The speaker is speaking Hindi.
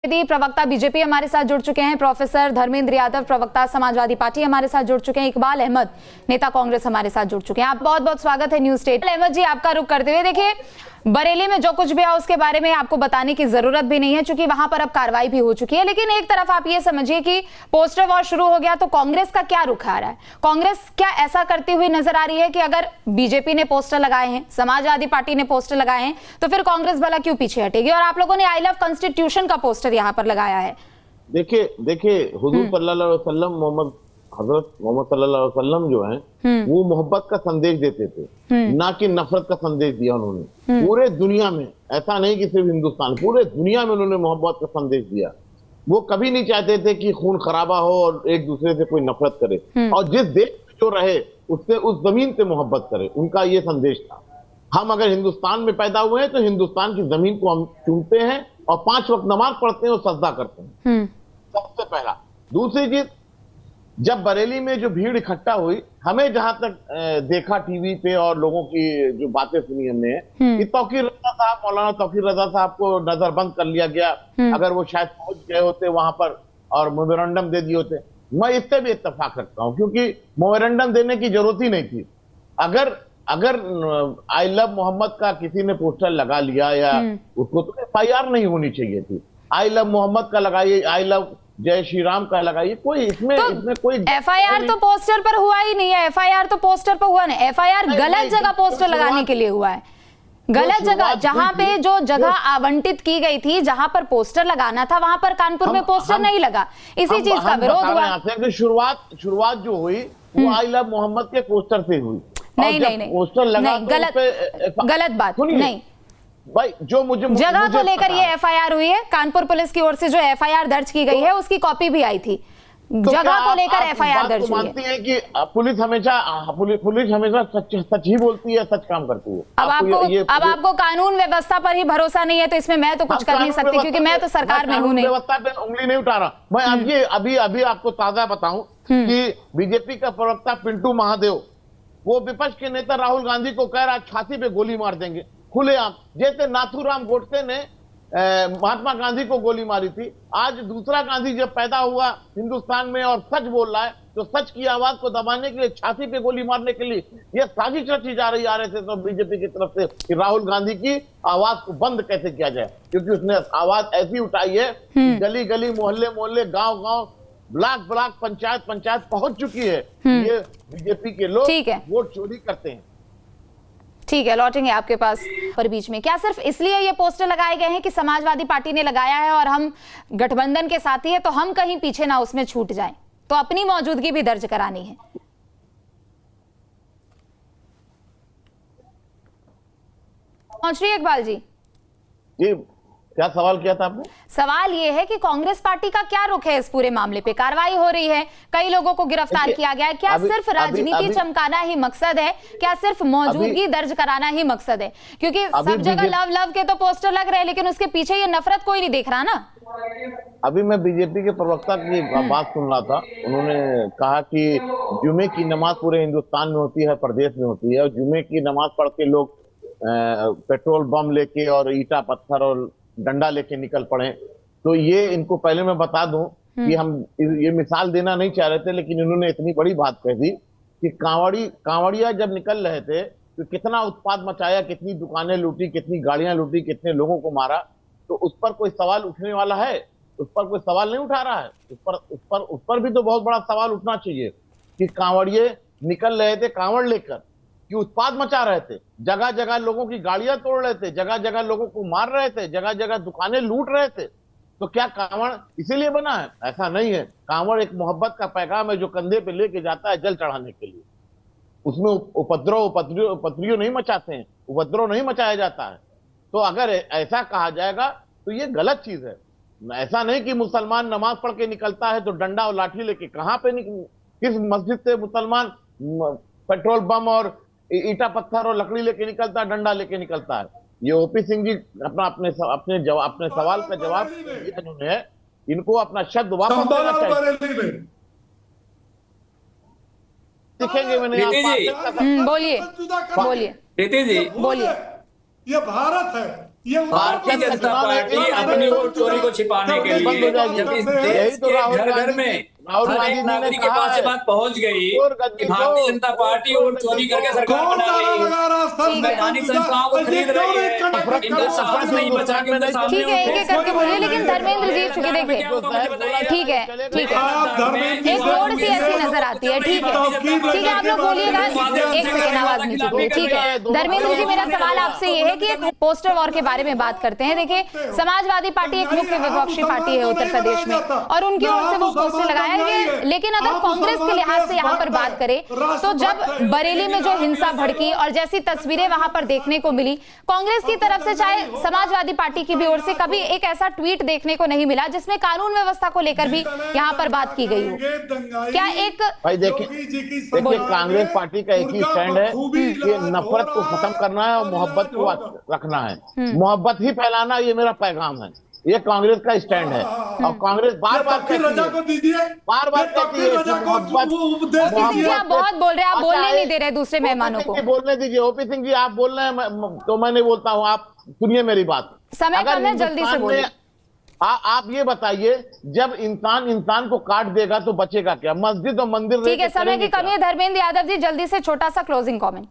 प्रवक्ता बीजेपी हमारे साथ जुड़ चुके हैं, प्रोफेसर धर्मेंद्र यादव प्रवक्ता समाजवादी पार्टी हमारे साथ जुड़ चुके हैं, इकबाल अहमद नेता कांग्रेस हमारे साथ जुड़ चुके हैं। आप बहुत बहुत स्वागत है न्यूज स्टेट। अहमद जी, आपका रुख करते हुए देखिए, बरेली में जो कुछ भी है उसके बारे में आपको बताने की जरूरत भी नहीं है क्योंकि वहां पर अब कार्रवाई भी हो चुकी है। लेकिन एक तरफ आप ये समझिए कि पोस्टर वॉर शुरू हो गया, तो कांग्रेस का क्या रुख आ रहा है? कांग्रेस क्या ऐसा करती हुई नजर आ रही है कि अगर बीजेपी ने पोस्टर लगाए हैं, समाजवादी पार्टी ने पोस्टर लगाए हैं, तो फिर कांग्रेस भला क्यों पीछे हटेगी? और आप लोगों ने आई लव कॉन्स्टिट्यूशन का पोस्टर यहाँ पर लगाया है। देखिए हुजूर सल्लल्लाहु अलैहि वसल्लम हजरत मोहम्मद सल्लल्लाहु अलैहि वसल्लम जो हैं वो मोहब्बत का संदेश देते थे, ना कि नफरत का संदेश दिया उन्होंने। पूरे दुनिया में, ऐसा नहीं कि सिर्फ हिंदुस्तान, पूरे दुनिया में उन्होंने मोहब्बत का संदेश दिया। वो कभी नहीं चाहते थे कि खून खराबा हो और एक दूसरे से कोई नफरत करे, और जिस देश में जो रहे उससे, उस जमीन से मोहब्बत करे, उनका ये संदेश था। हम अगर हिंदुस्तान में पैदा हुए हैं तो हिंदुस्तान की जमीन को हम चूमते हैं और 5 वक्त नमाज पढ़ते हैं और सजदा करते हैं, सबसे पहला। दूसरी चीज, जब बरेली में जो भीड़ इकट्ठा हुई, हमें जहां तक देखा टीवी पे और लोगों की जो बातें सुनी हमने कि तौकीर रजा साहब, मौलाना तौकीर रजा साहब को नजरबंद कर लिया गया। अगर वो शायद पहुंच गए होते वहां पर और मेमोरेंडम दे दिए होते, मैं इससे भी इत्तेफाक रखता हूं, क्योंकि मेमोरेंडम देने की जरूरत ही नहीं थी। अगर आई लव मोहम्मद का किसी ने पोस्टर लगा लिया, या उसको तो FIR नहीं होनी चाहिए थी। आई लव मोहम्मद का लगाइए, आई लव जय श्री राम का लगाइए, कोई इसमें कोई FIR तो पोस्टर पर हुआ ही नहीं है। FIR तो पोस्टर पर हुआ नहीं, FIR गलत जगह पोस्टर लगाने के लिए हुआ है, गलत जगह। जहां पे जो जगह आवंटित की गई थी, जहां पर पोस्टर लगाना था, वहां पर कानपुर में पोस्टर नहीं लगा, इसी चीज का विरोध हुआ। शुरुआत जो हुई वो आई लव मोहम्मद के पोस्टर से हुई। नहीं, पोस्टर लगा, गलत बात नहीं भाई। जो मुझे जगह को लेकर ये FIR हुई है, कानपुर पुलिस की ओर से जो FIR दर्ज की गई है उसकी कॉपी भी आई थी। तो जगह को लेकर FIR दर्ज हुई है। मानती है कि पुलिस हमेशा सच ही बोलती है, सच काम करती है। अब आपको कानून व्यवस्था पर ही भरोसा नहीं है, तो इसमें मैं तो कुछ कर नहीं सकती क्योंकि मैं तो सरकार में हूं नहीं। व्यवस्था पे उंगली नहीं उठा रहा मैं। अभी आपको ताजा बताऊं कि बीजेपी का प्रवक्ता पिंटू महादेव, वो विपक्ष के नेता राहुल गांधी को कह रहा छाती पे गोली मार देंगे खुलेआम, जैसे नाथूराम गोडसे ने महात्मा गांधी को गोली मारी थी। आज दूसरा गांधी जब पैदा हुआ हिंदुस्तान में और सच बोल रहा है, तो सच की आवाज को दबाने के लिए, छाती पे गोली मारने के लिए यह साजिश रची जा रही RSS और बीजेपी की तरफ से कि राहुल गांधी की आवाज को बंद कैसे किया जाए, क्योंकि उसने आवाज ऐसी उठाई है, गली गली, मोहल्ले, गांव, ब्लॉक, पंचायत पहुंच चुकी है। ये बीजेपी के लोग वोट चोरी करते हैं। ठीक है, लौटेंगे आपके पास। पर बीच में क्या सिर्फ इसलिए ये पोस्टर लगाए गए हैं कि समाजवादी पार्टी ने लगाया है और हम गठबंधन के साथी है, तो हम कहीं पीछे ना उसमें छूट जाएं, तो अपनी मौजूदगी भी दर्ज करानी है? पहुंच रही है इकबाल जी? जी, क्या सवाल किया था आपने? सवाल ये है कि कांग्रेस पार्टी का क्या रुख है इस पूरे मामले पे? कार्रवाई हो रही है, कई लोगों को गिरफ्तार किया गया है। क्या सिर्फ राजनीति चमकाना ही मकसद है? क्या सिर्फ मौजूदगी दर्ज कराना ही मकसद है? क्योंकि सब जगह लव के तो पोस्टर लग रहे हैं, लेकिन उसके पीछे ये नफरत कोई नहीं देख रहा ना। अभी मैं बीजेपी के प्रवक्ता की बात सुन रहा था। उन्होंने कहा कि जुमे की नमाज पूरे हिंदुस्तान में होती है, प्रदेश में होती है, और जुमे की नमाज पढ़ के लोग पेट्रोल बम लेके और ईटा पत्थर और डंडा लेके निकल पड़े। तो ये इनको पहले मैं बता दूं कि हम ये मिसाल देना नहीं चाह रहे थे, लेकिन इन्होंने इतनी बड़ी बात कह दी कि कांवड़िया जब निकल रहे थे तो कितना उत्पाद मचाया, कितनी दुकानें लूटी, कितनी गाड़ियां लूटी, कितने लोगों को मारा। तो उस पर कोई सवाल उठने वाला है? उस पर कोई सवाल नहीं उठा रहा है। उस पर भी तो बहुत बड़ा सवाल उठना चाहिए कि कांवड़िए निकल रहे थे कांवड़ लेकर, कि उत्पाद मचा रहे थे, जगह जगह लोगों की गाड़ियां तोड़ रहे थे, जगह जगह लोगों को मार रहे थे, जगह जगह दुकानें लूट रहे थे। तो क्या कांवड़ इसीलिए बना है? ऐसा नहीं है। कांवड़ एक मोहब्बत का पैगाम है जो कंधे पे लेके जाता है जल चढ़ाने के लिए। उसमें उपद्रव नहीं मचाते हैं, उपद्रव नहीं मचाया जाता है। तो अगर ऐसा कहा जाएगा तो ये गलत चीज है। ऐसा नहीं कि मुसलमान नमाज पढ़ के निकलता है तो डंडा और लाठी लेके, कहां पे किस मस्जिद से मुसलमान पेट्रोल बम और ईटा पत्थर और लकड़ी लेके निकलता है, डंडा लेके निकलता है? ये OP सिंह जी अपने सवाल का जवाब इन्होंने, इनको अपना शब्द वापस देना चाहिए। दिखेंगे मैंने। बोलिए प्रीति जी, बोलिए। ये भारत है, भारतीय जनता पार्टी अपनी वोट चोरी को छिपाने के लिए जब इस देश के घर घर में हर एक नागरिक के पास ये बात पहुंच गई कि भारतीय जनता पार्टी वोट चोरी करके सरकार बना रही है, संवैधानिक संस्थाओं को खरीद रही है, इनका साहस नहीं बचा के उनके सामने ठीक है, एक एक करके बोलिए, लेकिन धर्मेंद्र जी चुके देखिए, ठीक है, एक थोड़ी सी ऐसी नजर आती है, ठीक है, आप लोग बोलिएगा, एक सेकेंड आवाज नहीं चुकी, ठीक है। धर्मेंद्र जी, मेरा सवाल आपसे ये है कि एक पोस्टर वॉर के बारे में बात करते हैं। देखिए, समाजवादी पार्टी एक मुख्य विपक्षी पार्टी है उत्तर प्रदेश में, और उनकी ओर से वो पोस्टर लगाया गया, लेकिन अगर कांग्रेस के लिहाज से यहाँ पर बात करें तो जब बरेली में जो हिंसा भड़की और जैसी तस्वीरें वहां पर देखने को मिली, कांग्रेस की तरफ से चाहे समाजवादी पार्टी की भी ओर से कभी एक ऐसा ट्वीट देखने को नहीं मिला जिसमें कानून व्यवस्था को लेकर भी यहाँ पर बात की गई हो। क्या एक भाई देखिए, कांग्रेस पार्टी का एक ही स्टैंड है कि नफरत को खत्म करना है और मोहब्बत को रखना है, मोहब्बत ही फैलाना, ये मेरा पैगाम है, ये कांग्रेस का स्टैंड है। और कांग्रेस बार बार कहती है कि मोहब्बत। आप बहुत बोल रहे हैं, आप बोलने नहीं दे रहे दूसरे मेहमानों को। बोलने दीजिए, ओपी सिंह जी आप बोल रहे हैं तो मैं नहीं बोलता हूँ, आप सुनिए मेरी बात। समय कम है, जल्दी से बोलिए। आप ये बताइए, जब इंसान को काट देगा तो बचेगा क्या? मस्जिद और मंदिर। ठीक है, समय की कमी है। धर्मेंद्र यादव जी, जल्दी से छोटा सा क्लोजिंग कमेंट।